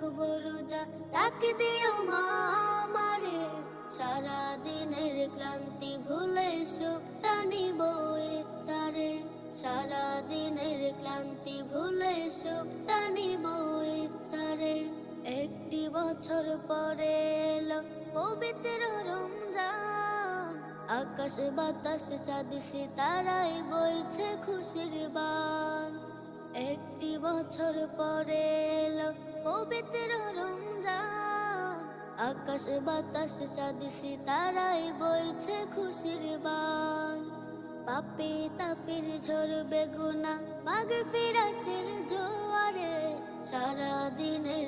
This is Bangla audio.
রাখবো রোজা, ডাক দিও মা আমারে। সারা দিনের ক্লান্তি ভুলে সুখটা নিব ইফতারে। সারা দিনের ক্লান্তি ভুলে সুখটা নিব ইফতারে। একটি বছর পরে এলো পবিত্র রমজান, আকাশ বাতাস চাঁদ সিতারায় বইছে খুশির বান। একটি বছর পরে এলো পবিত্র রমজান, আকাশ বাতাস চাঁদ সিতারায় বইছে খুশির বান। পাপে তাপের ঝরবে গুনাহ মাগফিরাতের জোয়ারে। সারা দিনে